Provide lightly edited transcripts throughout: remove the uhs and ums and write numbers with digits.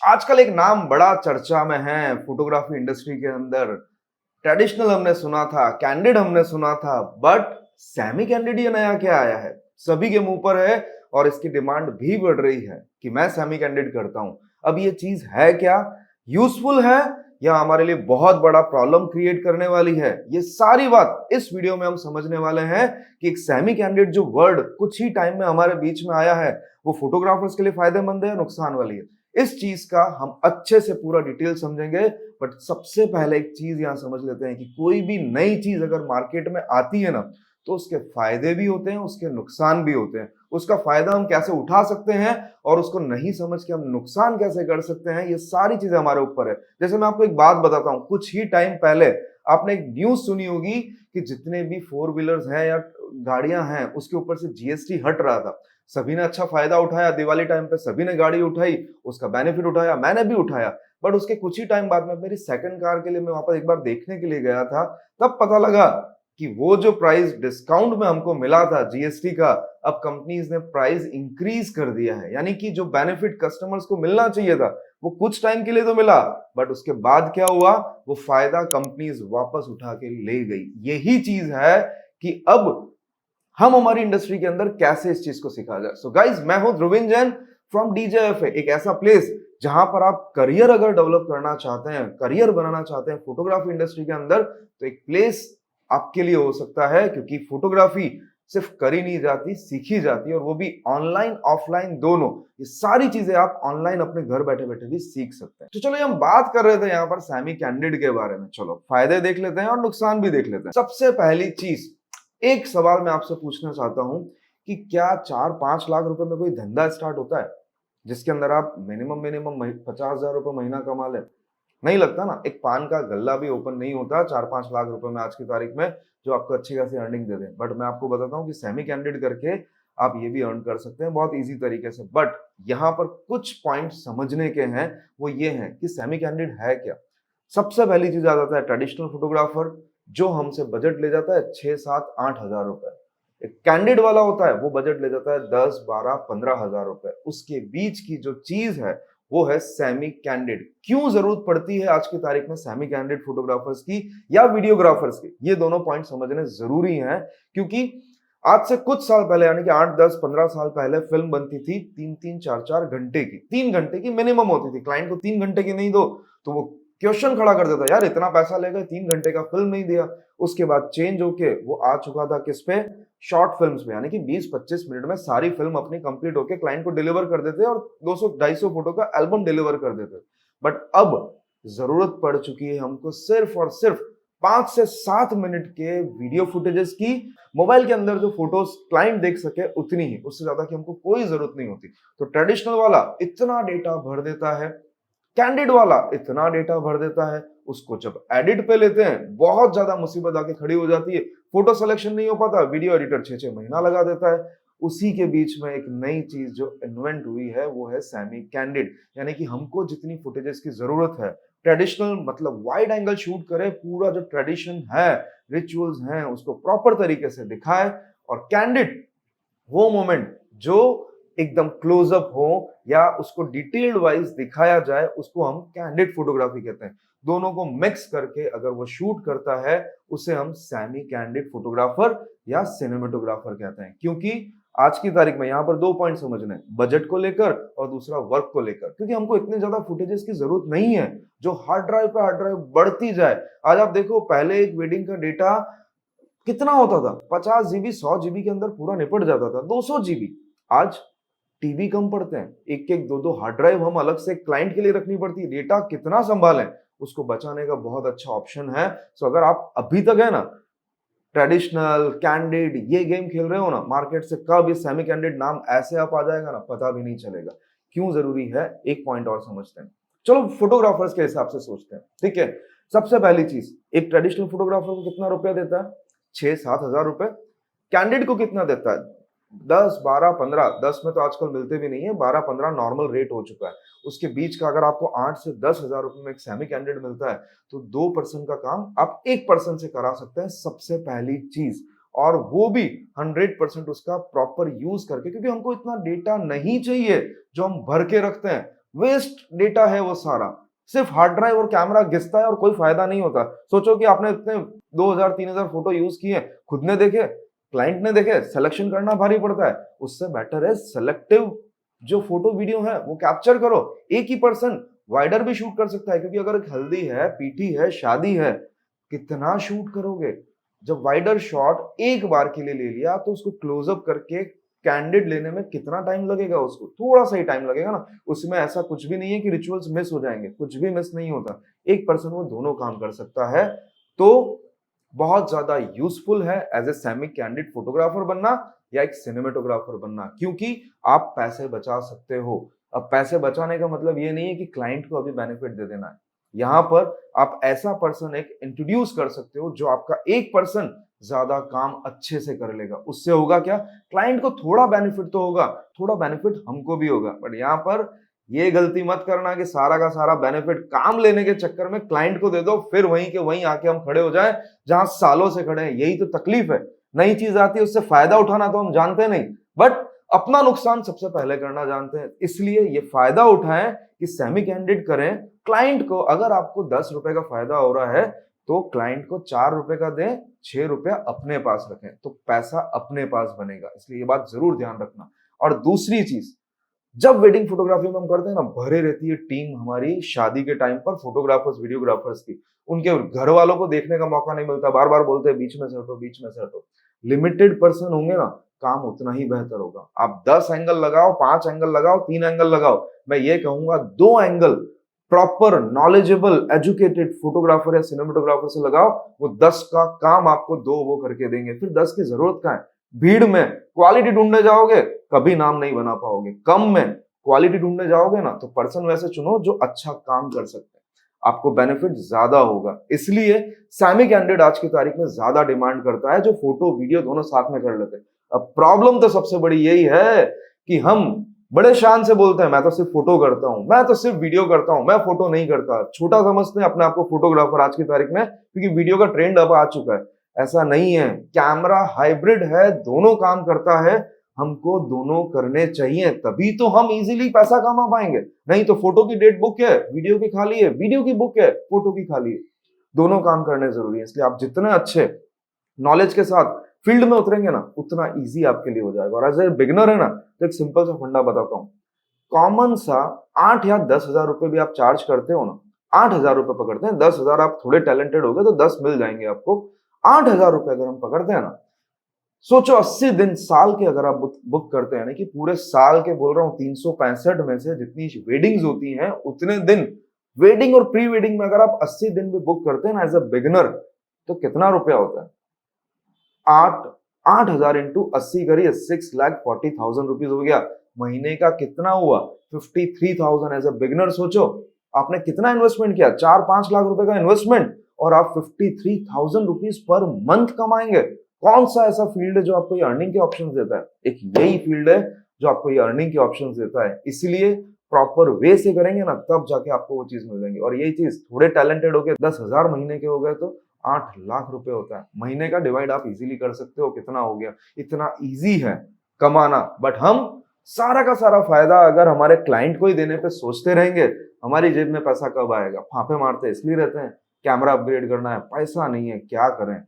आजकल एक नाम बड़ा चर्चा में है फोटोग्राफी इंडस्ट्री के अंदर। ट्रेडिशनल हमने सुना था, कैंडिड हमने सुना था, बट सेमी कैंडिड ये नया क्या आया है? सभी के मुंह पर है और इसकी डिमांड भी बढ़ रही है कि मैं सेमी कैंडिड करता हूं। अब ये चीज है क्या, यूजफुल है या हमारे लिए बहुत बड़ा प्रॉब्लम क्रिएट करने वाली है? ये सारी बात इस वीडियो में हम समझने वाले हैं कि एक सेमी कैंडिड जो वर्ड कुछ ही टाइम में हमारे बीच में आया है, वो फोटोग्राफर्स के लिए फायदेमंद है या नुकसान वाली है। इस चीज का हम अच्छे से पूरा डिटेल समझेंगे। बट सबसे पहले एक चीज यहां समझ लेते हैं कि कोई भी नई चीज अगर मार्केट में आती है ना, तो उसके फायदे भी होते हैं, उसके नुकसान भी होते हैं। उसका फायदा हम कैसे उठा सकते हैं और उसको नहीं समझ के हम नुकसान कैसे कर सकते हैं, ये सारी चीजें हमारे ऊपर है। जैसे मैं आपको एक बात बताता हूं, कुछ ही टाइम पहले आपने एक न्यूज सुनी होगी कि जितने भी फोर व्हीलर्स हैं या गाड़ियां हैं, उसके ऊपर से जीएसटी हट रहा था। सभी ने अच्छा फायदा उठाया, दिवाली टाइम पे सभी ने गाड़ी उठाई, उसका बेनिफिट उठाया, मैंने भी उठाया। बट उसके कुछ ही टाइम बाद में मेरी सेकंड कार के लिए मैं वापस एक बार देखने के लिए गया था, तब पता लगा कि वो जो प्राइस डिस्काउंट में हमको मिला था जीएसटी का, अब कंपनीज ने प्राइस इंक्रीज कर दिया है। यानी कि जो बेनिफिट कस्टमर्स को मिलना चाहिए था वो कुछ टाइम के लिए तो मिला, बट उसके बाद क्या हुआ, वो फायदा कंपनीज वापस उठा के ले गई। यही चीज है कि अब हम हमारी इंडस्ट्री के अंदर कैसे इस चीज को सिखा जाए। सो गाइज, मैं हूं ध्रुविन जैन फ्रॉम डीजेएफए, एक ऐसा प्लेस जहां पर आप करियर अगर डेवलप करना चाहते हैं, करियर बनाना चाहते हैं फोटोग्राफी इंडस्ट्री के अंदर, तो एक प्लेस आपके लिए हो सकता है। क्योंकि फोटोग्राफी सिर्फ करी नहीं जाती, सीखी जाती है, और वो भी ऑनलाइन ऑफलाइन दोनों। ये सारी चीजें आप ऑनलाइन अपने घर बैठे बैठे भी सीख सकते हैं। तो चलो, हम बात कर रहे थे यहाँ पर सेमी कैंडिड के बारे में। चलो फायदे देख लेते हैं और नुकसान भी देख लेते हैं। सबसे पहली चीज, एक सवाल मैं आपसे पूछना चाहता हूं कि क्या 4-5 लाख रुपए में कोई धंधा स्टार्ट होता है जिसके अंदर आप मिनिमम 50,000 रुपए महीना कमा ले? नहीं लगता ना। एक पान का गल्ला भी ओपन नहीं होता 4-5 लाख रुपए में आज की तारीख में, जो आपको अच्छी खासी अर्निंग दे दे। बट मैं आपको बताता हूँ कि सेमी कैंडिड करके आप ये भी अर्न कर सकते हैं बहुत इजी तरीके से। बट यहाँ पर कुछ पॉइंट समझने के हैं, वो ये हैं कि सेमी कैंडिड है क्या। सबसे पहली चीज आ जाता है ट्रेडिशनल फोटोग्राफर, जो हमसे बजट ले जाता है 6-7-8 हजार रुपए। एक कैंडिड वाला होता है, वो बजट ले जाता है 10-12-15 हजार रुपए। उसके बीच की जो चीज है वो है सेमी कैंडिड। क्यों जरूरत पड़ती है आज की तारीख में सेमी कैंडिड फोटोग्राफर्स की या वीडियोग्राफर्स की, ये दोनों पॉइंट समझने जरूरी हैं। क्योंकि आज से कुछ साल पहले, यानी कि 8-10-15 साल पहले, फिल्म बनती थी 3-3, 4-4 घंटे की, 3 घंटे की मिनिमम होती थी। क्लाइंट को 3 घंटे की नहीं दो तो वो क्वेश्चन खड़ा कर देता, यार इतना पैसा लेगा, 3 घंटे का फिल्म नहीं दिया। उसके बाद चेंज होके वो आ चुका था किस पे, शॉर्ट फिल्म्स पे, यानी कि 20-25 मिनट में सारी फिल्म अपनी कंप्लीट होके क्लाइंट को डिलीवर कर देते और 200-250 फोटो का एल्बम डिलीवर कर देते। बट अब जरूरत पड़ चुकी है हमको सिर्फ और सिर्फ 5 से 7 मिनट के वीडियो फुटेजेस की। मोबाइल के अंदर जो फोटोज क्लाइंट देख सके उतनी ही, उससे ज्यादा की हमको कोई जरूरत नहीं होती। तो ट्रेडिशनल वाला इतना डेटा भर देता है, कैंडिड वाला इतना डेटा भर देता है, उसको जब एडिट पे लेते हैं बहुत ज्यादा मुसीबत आके खड़ी हो जाती है। फोटो सिलेक्शन नहीं हो पाता, वीडियो एडिटर 6-6 महीना लगा देता है। उसी के बीच में एक नई चीज जो इन्वेंट हुई है वो है सेमी कैंडिड। यानी कि हमको जितनी फुटेजेस की जरूरत है, ट्रेडिशनल मतलब वाइड एंगल शूट करे, पूरा जो ट्रेडिशन है, रिचुअल्स हैं, उसको प्रॉपर तरीके से दिखाए। और कैंडिड वो मोमेंट जो एकदम क्लोजअप हो या उसको डिटेल्ड वाइज दिखाया जाए, उसको हम कैंडिड फोटोग्राफी कहते हैं। दोनों को मिक्स करके अगर वो शूट करता है, उसे हम सेमी कैंडिड फोटोग्राफर या सिनेमेटोग्राफर कहते हैं। क्योंकि आज की तारीख में यहाँ पर 2 पॉइंट समझने, बजट को लेकर और दूसरा वर्क को लेकर। क्योंकि हमको इतने ज्यादा फुटेजेस की जरूरत नहीं है जो हार्ड ड्राइव पे हार्ड ड्राइव बढ़ती जाए। आज आप देखो, पहले एक वेडिंग का डेटा कितना होता था, 50 GB 100 GB के अंदर पूरा निपट जाता था, 200 GB। आज टीबी कम पड़ते हैं, एक एक दो दो हार्ड ड्राइव हम अलग से क्लाइंट के लिए रखनी पड़ती है। डेटा कितना संभालें, उसको बचाने का बहुत अच्छा ऑप्शन है। सो अगर आप अभी तक है ना ट्रेडिशनल कैंडिड ये गेम खेल रहे हो ना, मार्केट से कब ये सेमी कैंडिड नाम ऐसे आप आ जाएगा ना, पता भी नहीं चलेगा। क्यों जरूरी है, एक पॉइंट और समझते हैं। चलो फोटोग्राफर्स के हिसाब से सोचते हैं, ठीक है। सबसे पहली चीज, एक ट्रेडिशनल फोटोग्राफर को कितना रुपया देता है? 6-7 हजार रुपए। कैंडिड को कितना देता है? 10-12-15, 10 में तो आजकल मिलते भी नहीं है, 12-15 नॉर्मल रेट हो चुका है। उसके बीच का अगर आपको 8 से 10 हजार रुपए में एक सेमी कैंडिड मिलता है, तो 2% का काम आप 1% से करा सकते हैं, सबसे पहली चीज। और वो भी 100% उसका प्रॉपर यूज करके, क्योंकि हमको इतना डेटा नहीं चाहिए जो हम भर के रखते हैं। वेस्ट डेटा है वो सारा। सिर्फ हार्ड ड्राइव और कैमरा घिसता है और कोई फायदा नहीं होता। सोचो कि आपने इतने 2000-3000 फोटो यूज किए, खुद ने देखे, क्लाइंट ने देखे, सिलेक्शन करना भारी पड़ता है। उससे बेटर है सेलेक्टिव जो फोटो वीडियो है वो कैप्चर करो। एक ही पर्सन वाइडर भी शूट कर सकता है, क्योंकि अगर एक हल्दी है, पीटी है, शादी है, कितना शूट करोगे। जब वाइडर शॉट एक बार के लिए ले लिया तो उसको क्लोजअप करके कैंडिड लेने में कितना टाइम लगेगा, उसको थोड़ा सा ही टाइम लगेगा ना। उसमें ऐसा कुछ भी नहीं है कि रिचुअल्स मिस हो जाएंगे, कुछ भी मिस नहीं होता। एक पर्सन वो दोनों काम कर सकता है। तो बहुत ज्यादा यूजफुल है as a semi candid photographer बनना या एक सिनेमेटोग्राफर बनना, क्योंकि आप पैसे बचा सकते हो। अब पैसे बचाने का मतलब ये नहीं है कि क्लाइंट को अभी बेनिफिट दे देना है। यहां पर आप ऐसा पर्सन एक इंट्रोड्यूस कर सकते हो जो आपका एक पर्सन ज्यादा काम अच्छे से कर लेगा। उससे होगा क्या, क्लाइंट को थोड़ा बेनिफिट तो होगा, थोड़ा बेनिफिट हमको भी होगा। बट यहाँ पर ये गलती मत करना कि सारा का सारा बेनिफिट काम लेने के चक्कर में क्लाइंट को दे दो, फिर वहीं के वहीं आके हम खड़े हो जाएं जहां सालों से खड़े हैं। यही तो तकलीफ है। नई चीज आती है, उससे फायदा उठाना तो हम जानते नहीं, बट अपना नुकसान सबसे पहले करना जानते हैं। इसलिए ये फायदा उठाएं कि सेमी कैंडिड करें। क्लाइंट को अगर आपको 10 रुपए का फायदा हो रहा है तो क्लाइंट को 4 रुपए का दें, 6 रुपया अपने पास रखें, तो पैसा अपने पास बनेगा। इसलिए ये बात जरूर ध्यान रखना। और दूसरी चीज, जब वेडिंग फोटोग्राफी में हम करते हैं ना, भरे रहती है टीम हमारी शादी के टाइम पर, फोटोग्राफर्स वीडियोग्राफर्स की। उनके घर वालों को देखने का मौका नहीं मिलता, बार बार बोलते हैं बीच में से हटो, बीच में से हटो। लिमिटेड पर्सन होंगे ना, काम उतना ही बेहतर होगा। आप 10 एंगल लगाओ, 5 एंगल लगाओ, 3 एंगल लगाओ, मैं ये कहूंगा 2 angle proper knowledgeable educated photographer या सिनेमेटोग्राफर से लगाओ। वो 10 का काम आपको 2 वो करके देंगे। फिर 10 की जरूरत क्या है। भीड़ में क्वालिटी ढूंढने जाओगे, कभी नाम नहीं बना पाओगे। कम में क्वालिटी ढूंढने जाओगे ना, तो पर्सन वैसे चुनो जो अच्छा काम कर सकते हैं, आपको बेनिफिट ज्यादा होगा। इसलिए सेमी कैंडिड आज की तारीख में ज्यादा डिमांड करता है, जो फोटो वीडियो दोनों साथ में कर लेते हैं। अब प्रॉब्लम तो सबसे बड़ी यही है कि हम बड़े शान से बोलते हैं मैं तो सिर्फ फोटो करता हूं, मैं तो सिर्फ वीडियो करता हूं, मैं फोटो नहीं करता। छोटा समझते हैं अपने आप को फोटोग्राफर आज की तारीख में, क्योंकि वीडियो का ट्रेंड अब आ चुका है। ऐसा नहीं है, कैमरा हाइब्रिड है, दोनों काम करता है। हमको दोनों करने चाहिए, तभी तो हम इजीली पैसा कमा पाएंगे। नहीं तो फोटो की डेट बुक है, वीडियो की खाली है, वीडियो की बुक है, फोटो की खाली है। दोनों काम करने जरूरी है। इसलिए आप जितने अच्छे नॉलेज के साथ फील्ड में उतरेंगे ना, उतना इजी आपके लिए हो जाएगा। और एज ए बिगिनर है ना, तो एक सिंपल सा फंडा बताता हूँ। कॉमन सा 8 या 10 हजार रुपए भी आप चार्ज करते हो ना, 8 हजार रुपए पकड़ते हैं, 10 हजार आप थोड़े टैलेंटेड हो गए तो 10 मिल जाएंगे आपको। 8 हजार रुपए अगर हम पकड़ते हैं ना, सोचो 80 दिन साल के अगर आप बुक करते हैं ना, कि पूरे साल के बोल रहा हूँ 365 में से जितनी वेडिंग्स होती हैं उतने दिन वेडिंग और प्री वेडिंग में अगर आप 80 दिन भी बुक करते हैं ना एज अ बिगिनर, तो कितना रुपया होता है। 8 हजार इंटू 80 करिए, 6,40,000 रुपीज हो गया। महीने का कितना हुआ, 53,000 एज अ बिगिनर। सोचो आपने कितना इन्वेस्टमेंट किया, 4-5 लाख रुपए का इन्वेस्टमेंट, और आप 53,000 रुपीज पर मंथ कमाएंगे। कौन सा ऐसा फील्ड है जो आपको ये अर्निंग के ऑप्शन देता है। एक यही फील्ड है जो आपको ये अर्निंग के ऑप्शन देता है। इसलिए प्रॉपर वे से करेंगे ना, तब जाके आपको वो चीज मिल जाएंगी। और यही चीज थोड़े टैलेंटेड हो गए, 10,000 महीने के हो गए तो 8 लाख रुपए होता है। महीने का डिवाइड आप इजीली कर सकते हो, कितना हो गया। इतना इजी है कमाना। बट हम सारा का सारा फायदा अगर हमारे क्लाइंट को ही देने पे सोचते रहेंगे, हमारी जेब में पैसा कब आएगा। फांपे मारते इसलिए रहते हैं, कैमरा अपग्रेड करना है, पैसा नहीं है, क्या करें।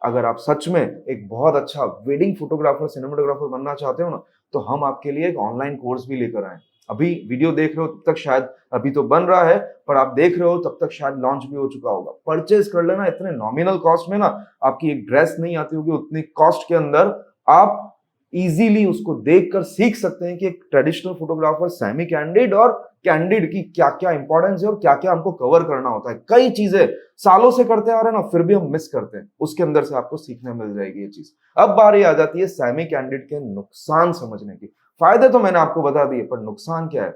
अगर आप सच में एक बहुत अच्छा वेडिंग फोटोग्राफर सिनेमेटोग्राफर बनना चाहते हो ना, तो हम आपके लिए एक ऑनलाइन कोर्स भी लेकर आए। अभी वीडियो देख रहे हो तब तक शायद अभी तो बन रहा है, पर आप देख रहे हो तब तक शायद लॉन्च भी हो चुका होगा। परचेज कर लेना, इतने नॉमिनल कॉस्ट में ना, आपकी एक ड्रेस नहीं आती होगी उतनी कॉस्ट के अंदर आप इजीली उसको देखकर सीख सकते हैं कि एक ट्रेडिशनल फोटोग्राफर, सेमी कैंडिड और कैंडिड की क्या क्या इंपॉर्टेंस है और क्या क्या हमको कवर करना होता है। कई चीजें सालों से करते आ रहे हैं ना, फिर भी हम मिस करते हैं, उसके अंदर से आपको सीखने मिल जाएगी ये चीज। अब बारी आ जाती है सेमी कैंडिड के नुकसान समझने की। फायदे तो मैंने आपको बता दिए, पर नुकसान क्या है।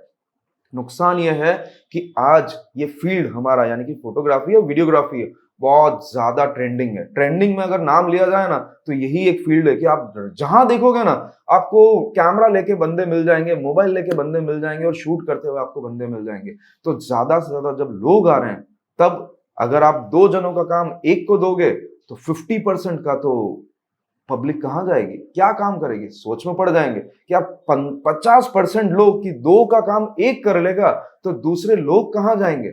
नुकसान यह है कि आज ये फील्ड हमारा यानी कि फोटोग्राफी और वीडियोग्राफी है, बहुत ज्यादा ट्रेंडिंग है। ट्रेंडिंग में अगर नाम लिया जाए ना, तो यही एक फील्ड है कि आप जहां देखोगे ना, आपको कैमरा लेके बंदे मिल जाएंगे, मोबाइल लेके बंदे मिल जाएंगे और शूट करते हुए आपको बंदे मिल जाएंगे। तो ज्यादा से ज्यादा जब लोग आ रहे हैं, तब अगर आप 2 जनों का काम एक को दोगे तो 50% का तो पब्लिक कहाँ जाएगी, क्या काम करेगी, सोच में पड़ जाएंगे। क्या 50% लोग की 2 का काम 1 कर लेगा तो दूसरे लोग कहाँ जाएंगे।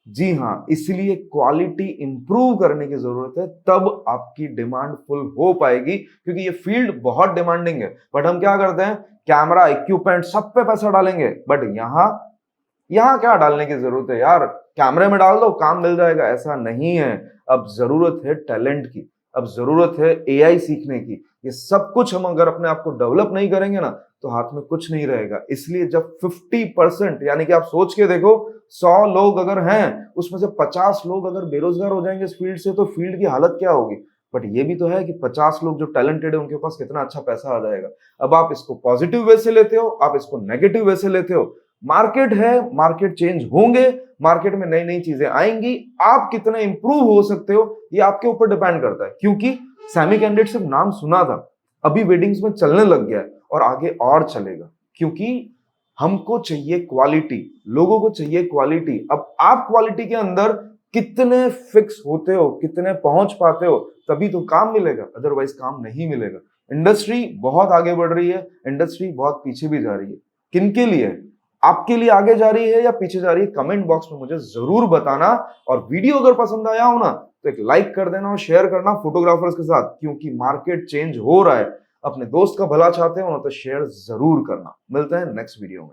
जी हाँ, इसलिए क्वालिटी इंप्रूव करने की जरूरत है, तब आपकी डिमांड फुल हो पाएगी, क्योंकि ये फील्ड बहुत डिमांडिंग है। बट हम क्या करते हैं, कैमरा इक्विपमेंट सब पे पैसा डालेंगे, बट यहाँ क्या डालने की जरूरत है यार, कैमरे में डाल दो काम मिल जाएगा, ऐसा नहीं है। अब जरूरत है टैलेंट की, अब जरूरत है एआई सीखने की। ये सब कुछ हम अगर अपने आप को डेवलप नहीं करेंगे ना तो हाथ में कुछ नहीं रहेगा। इसलिए जब 50%, यानी कि आप सोच के देखो, 100 लोग अगर हैं उसमें से 50 लोग अगर बेरोजगार हो जाएंगे इस फील्ड से, तो फील्ड की हालत क्या होगी। बट ये भी तो है कि 50 लोग जो टैलेंटेड है उनके पास कितना अच्छा पैसा आ जाएगा। अब आप इसको पॉजिटिव वे से लेते हो, आप इसको नेगेटिव वे से लेते हो। मार्केट है, मार्केट चेंज होंगे, मार्केट में नई नई चीजें आएंगी, आप कितने इंप्रूव हो सकते हो ये आपके ऊपर डिपेंड करता है। क्योंकि सैमी कैंडिडेट सिर्फ नाम सुना था, अभी वेडिंग्स में चलने लग गया है और आगे और चलेगा, क्योंकि हमको चाहिए क्वालिटी, लोगों को चाहिए क्वालिटी। अब आप क्वालिटी के अंदर कितने फिक्स होते हो, कितने पहुंच पाते हो, तभी तो काम मिलेगा, अदरवाइज काम नहीं मिलेगा। इंडस्ट्री बहुत आगे बढ़ रही है, इंडस्ट्री बहुत पीछे भी जा रही है। किनके लिए, आपके लिए आगे जा रही है या पीछे जा रही है, कमेंट बॉक्स में मुझे जरूर बताना। और वीडियो अगर पसंद आया हो ना तो एक लाइक कर देना और शेयर करना फोटोग्राफर्स के साथ, क्योंकि मार्केट चेंज हो रहा है। अपने दोस्त का भला चाहते हो ना तो शेयर जरूर करना। मिलते हैं नेक्स्ट वीडियो में।